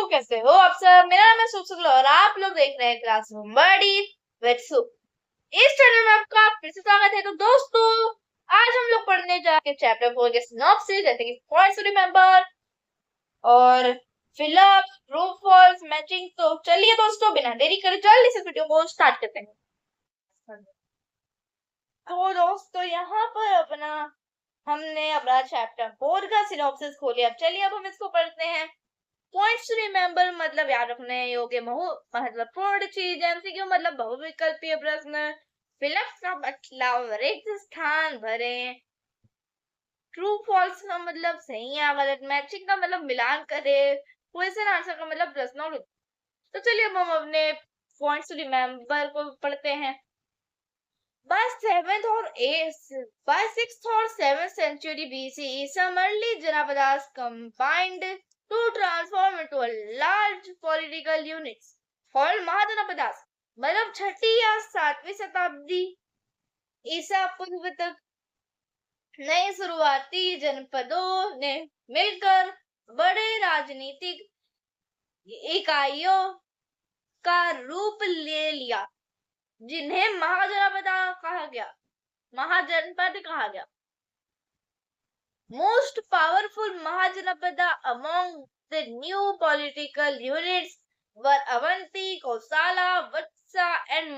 कैसे हो आप सब। मेरा नाम है शुभ शुक्ला और आप लोग देख रहे हैं क्लासरूम बड़ी विद शुभ। इस चैनल में आपका फिर से स्वागत है। तो दोस्तों, आज हम लोग पढ़ने जा रहे हैं चैप्टर 4 के सिनॉप्सिस, जैसे कि पॉइंट्स टू रिमेंबर और fill up, true false, matching. तो चलिए दोस्तों, बिना देरी करे जल्दी से वीडियो को स्टार्ट करते हैं। तो दोस्तों, यहाँ पर हमने अपना चैप्टर 4 का सिनॉप्सिस खोलिया। अब चलिए, अब हम इसको पढ़ते हैं। पॉइंट्स टू रिमेंबर मतलब याद रखने योग्य महत्वपूर्ण चीज। एमसीक्यू मतलब बहुविकल्पीय प्रश्न। फिलअप का मतलब रिक्त स्थान भरें। ट्रू फॉल्स का मतलब सही या गलत। मैचिंग का मतलब मिलान करें। क्वेश्चन आंसर का मतलब प्रश्नों। तो चलिए अब हम अपने पॉइंट्स टू रिमेंबर को पढ़ते हैं। By 6th or 7th century BCE, some early Janapadas combined to transform into a large political units called Mahajanapadas। मतलब 6ठी या 7वीं शताब्दी ईसा पूर्व तक नए शुरुआती जनपदों ने मिलकर बड़े राजनीतिक इकाइयों का रूप ले लिया, जिन्हें महाजनपद कहा गया। Most powerful Mahajanapada among the new political units were Avanti, Kosala, Vatsa and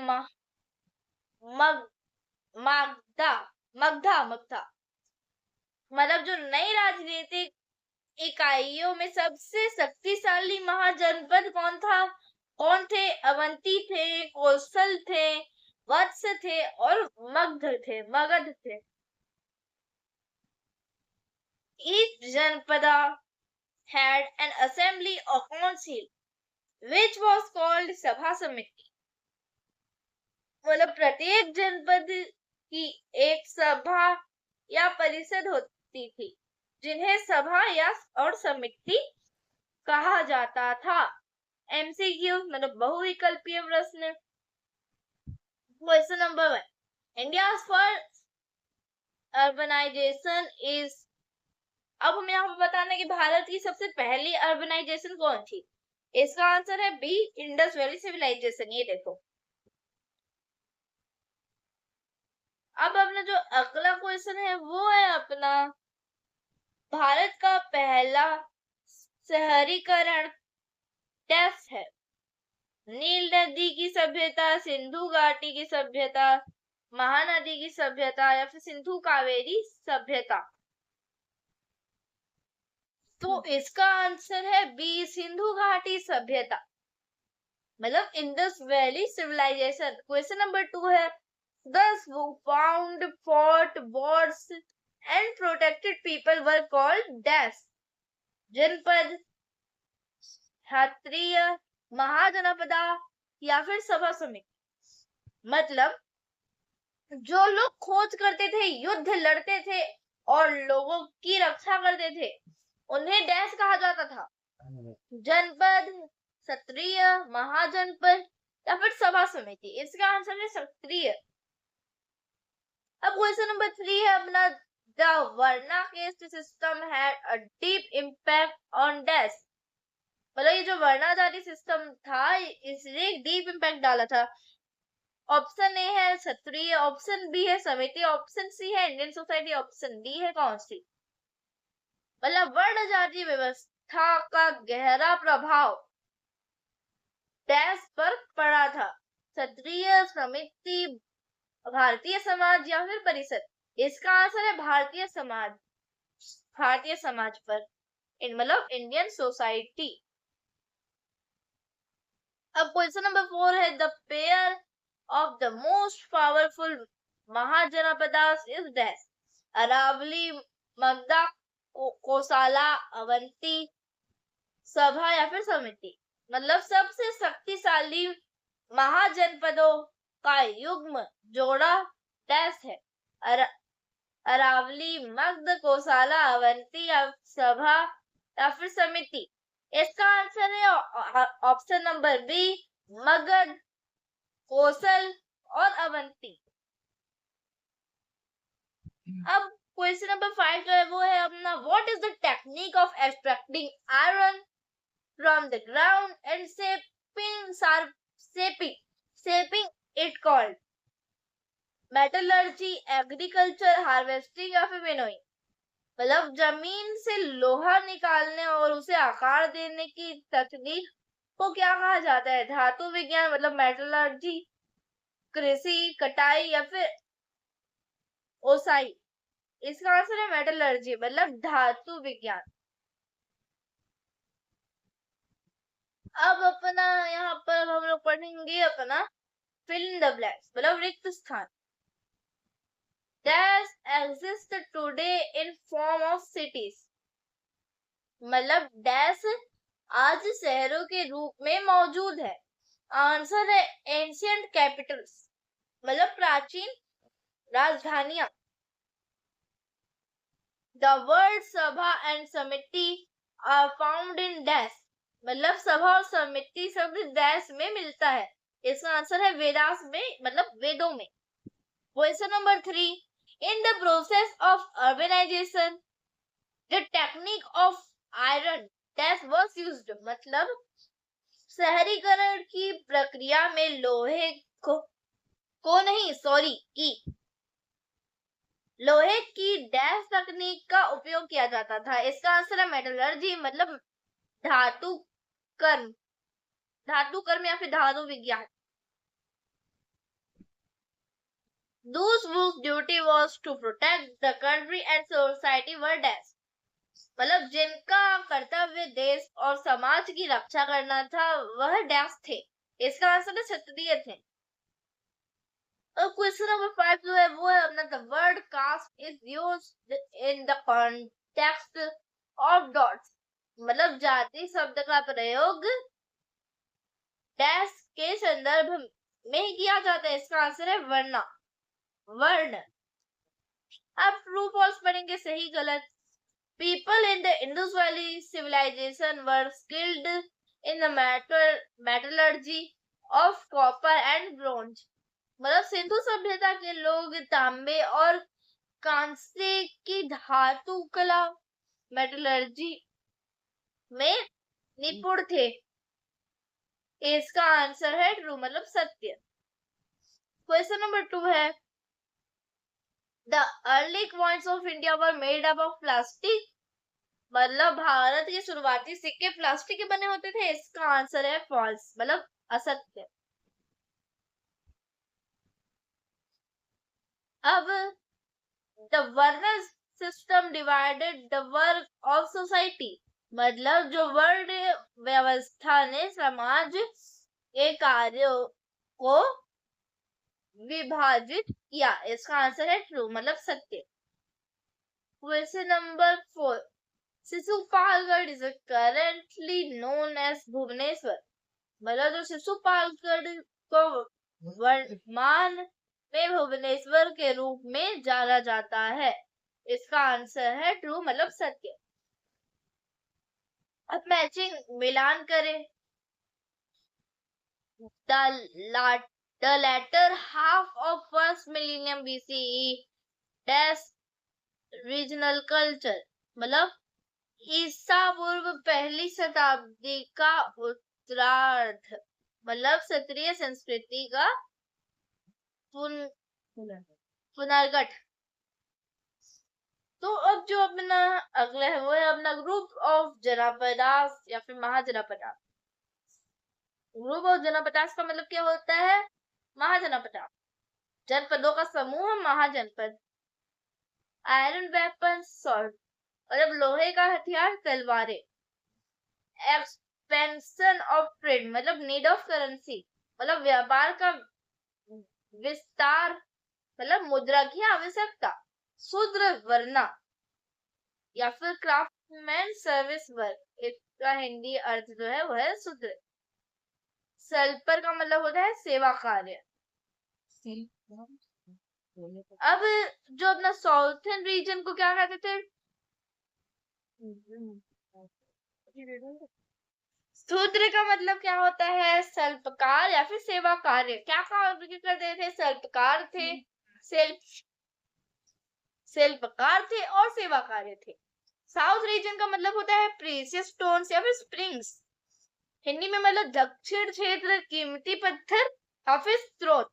Magधा। मतलब जो नई राजनीतिक इकाइयों में सबसे शक्तिशाली महाजनपद कौन थे? अवंती थे, कौशल थे, वत्स थे और मगध थे। Each janpada had an assembly or council which was called सभा समिति। मतलब प्रत्येक जनपद की एक सभा या परिषद होती थी, जिन्हें सभा या और समिति कहा जाता था। एमसीक्यू मतलब बहुविकल्पीय प्रश्न। Question number 1, India's first urbanization is। अब हमें यहाँ बताना है कि भारत की सबसे पहली अर्बनाइजेशन कौन थी। इसका आंसर है बी, इंडस वैली सिविलाइजेशन। ये देखो, अब अपना जो अगला क्वेश्चन है वो है अपना भारत का पहला शहरीकरण टेस्ट है। नील नदी की सभ्यता, सिंधु घाटी की सभ्यता, महानदी की सभ्यता या फिर सिंधु कावेरी सभ्यता। तो इसका आंसर है बी, सिंधु घाटी सभ्यता, मतलब Indus valley civilization. Question number 2 है, thus found fought wars and protected people were called dash। जनपद, क्षत्रिय, महाजनपदा या फिर सभा समिति। मतलब जो लोग खोज करते थे, युद्ध लड़ते थे और लोगों की रक्षा करते थे, उन्हें डैश कहा जाता था। जनपद, क्षत्रिय, महाजनपद या फिर सभा समिति। इसका आंसर है क्षत्रिय। अब क्वेश्चन नंबर 3 है अपना, the varna caste system had a deep impact on dash. मतलब ये जो वर्ना जाति सिस्टम था, इसने एक डीप इम्पैक्ट डाला था। ऑप्शन ए है क्षत्रिय, ऑप्शन बी है समिति, ऑप्शन सी है इंडियन सोसाइटी, ऑप्शन डी है कौन सी। मतलब वर्ण जाति व्यवस्था का गहरा प्रभाव डैश पर पड़ा था। क्षत्रिय, समिति, भारतीय समाज या फिर परिषद। इसका आंसर है भारतीय समाज। भारतीय समाज पर मतलब इंडियन सोसाइटी। अब क्वेश्चन नंबर 4 है, the pair of the most powerful mahajanapadas is dash. Aravali, Magadha, Kosala, Avanti, सभा या फिर समिति। मतलब सबसे शक्तिशाली महाजनपदों का युग्म जोड़ा डैश है। अरावली, मगध, कोसाला, अवंती या सभा या फिर समिति। इसका आंसर है option number B, Magadha, Kosala और अवंती। अब क्वेश्चन नंबर 5 जो है वो है अपना, what is the technique of extracting iron from the ground and shaping it called metallurgy, agriculture, harvesting या फिर winnowing। मतलब जमीन से लोहा निकालने और उसे आकार देने की तकनीक को क्या कहा जाता है? धातु विज्ञान मतलब मेटलर्जी, कृषि, कटाई या फिर ओसाई। इसका आंसर है मेटलर्जी मतलब धातु विज्ञान। अब अपना यहाँ पर हम लोग पढ़ेंगे अपना fill in the blanks मतलब रिक्त स्थान। That exist today in form of cities मतलब डैश आज शहरों के रूप में मौजूद है। आंसर है एंशियंट कैपिटल्स मतलब प्राचीन राजधानियां। The word सभा and समिति are found in डैश मतलब सभा और समिति शब्द डैश में मिलता है। इसका आंसर है वेदास में मतलब वेदों में। Question number 3 in the process of urbanization the technique of iron dash was used मतलब शहरीकरण की प्रक्रिया में लोहे लोहे की डैश तकनीक का उपयोग किया जाता था। इसका आंसर है मेटलर्जी मतलब धातु कर्म या फिर धातु विज्ञान। Those whose duty was to protect the country and society were dash मतलब जिनका कर्तव्य देश और समाज की रक्षा करना था वह डैश थे। इसका आंसर है क्षत्रिय थे। और क्वेश्चन नंबर 5 जो है वो है अपना the word caste is used in the context of dots मतलब जाति शब्द का प्रयोग डैश के संदर्भ में किया जाता है। इसका आंसर है वर्ण। अब ट्रू फॉल्स पढ़ेंगे सही गलत। People in the Indus Valley civilization were skilled in the metallurgy of copper and bronze मतलब सिंधु सभ्यता के लोग तांबे और कांसे की धातु कला मेटलर्जी में निपुण थे। इसका आंसर है ट्रू मतलब सत्य। क्वेश्चन नंबर 2 है The early coins of India were made up of plastic मतलब भारत के शुरुआती सिक्के प्लास्टिक के बने होते थे। इसका आंसर है फॉल्स मतलब असत्य। अब the वर्ण system divided the work of society मतलब जो वर्ण व्यवस्था ने समाज के कार्यों को विभाजित किया। इसका आंसर है ट्रू मतलब सत्य। Question number 4 Shishupalgarh is currently known as Bhubaneswar मतलब जो शिशुपालगढ़ को वर्तमान में भुवनेश्वर के रूप में जाना जाता है। इसका आंसर है ट्रू मतलब सत्य। अब मैचिंग मिलान करें। The latter half of first millennium BCE dash regional culture मतलब ईसा पूर्व पहली शताब्दी का उत्तरार्ध मतलब क्षत्रिय संस्कृति का पुनर्गठ। तो अब जो अपना अगला है वो है अपना ग्रुप ऑफ जनपदास या फिर महाजनपदास। ग्रुप ऑफ जनपदास का मतलब क्या होता है? महाजनपद जनपदों का समूह महाजनपद। आयरन वेपन स्वॉर्ड मतलब लोहे का हथियार तलवारें। एक्सपेंशन ऑफ ट्रेड मतलब नीड ऑफ करेंसी मतलब व्यापार का विस्तार मतलब मुद्रा की आवश्यकता। शूद्र वर्णा या फिर क्राफ्टमैन सर्विस वर्क इसका हिंदी अर्थ जो है वह है शूद्र। सेल्पर का मतलब होता है सेवा कार्य। अब जो अपना साउथर्न रीजन को क्या कहते थे? शूद्र का मतलब क्या होता है? शिल्पकार या फिर सेवा कार्य। क्या कार्य करते थे? शिल्पकार थे शिल्पकार थे और सेवा कार्य थे। साउथ रीजन का मतलब होता है प्रीशियस स्टोन्स या फिर स्प्रिंग्स हिंदी में मतलब दक्षिण क्षेत्र कीमती पत्थर या फिर स्रोत।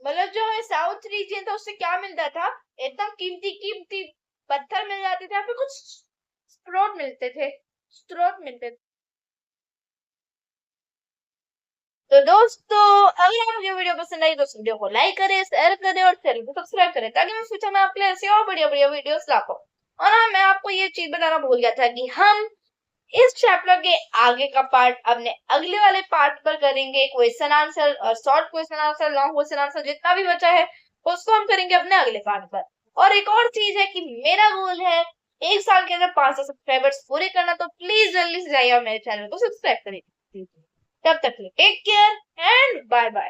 मतलब जो है साउथ रीजन था उससे क्या मिलता था, एकदम कीमती कीमती पत्थर मिल जाते थे या फिर कुछ स्रोत मिलते थे, स्रोत मिलते थे। तो दोस्तों अगर आपको ये वीडियो पसंद आई तो इस वीडियो को लाइक करें, शेयर करें और चैनल को सब्सक्राइब करें ताकि मैं फ्यूचर में आपके लिए ऐसे और बढ़िया बढ़िया वीडियोस ला पाऊँ। और हाँ, मैं आपको ये चीज बताना भूल गया था कि हम इस चैप्टर के आगे का पार्ट अपने अगले वाले पार्ट पर करेंगे। क्वेश्चन आंसर और short question answer, long question answer जितना भी बचा है उसको हम करेंगे अपने अगले पार्ट पर। और एक और चीज है कि मेरा गोल है 1 साल के अंदर 500 सब्सक्राइबर्स पूरे करना, तो प्लीज जल्दी से जाइए और मेरे चैनल को सब्सक्राइब करिए। तब तक take care and bye bye.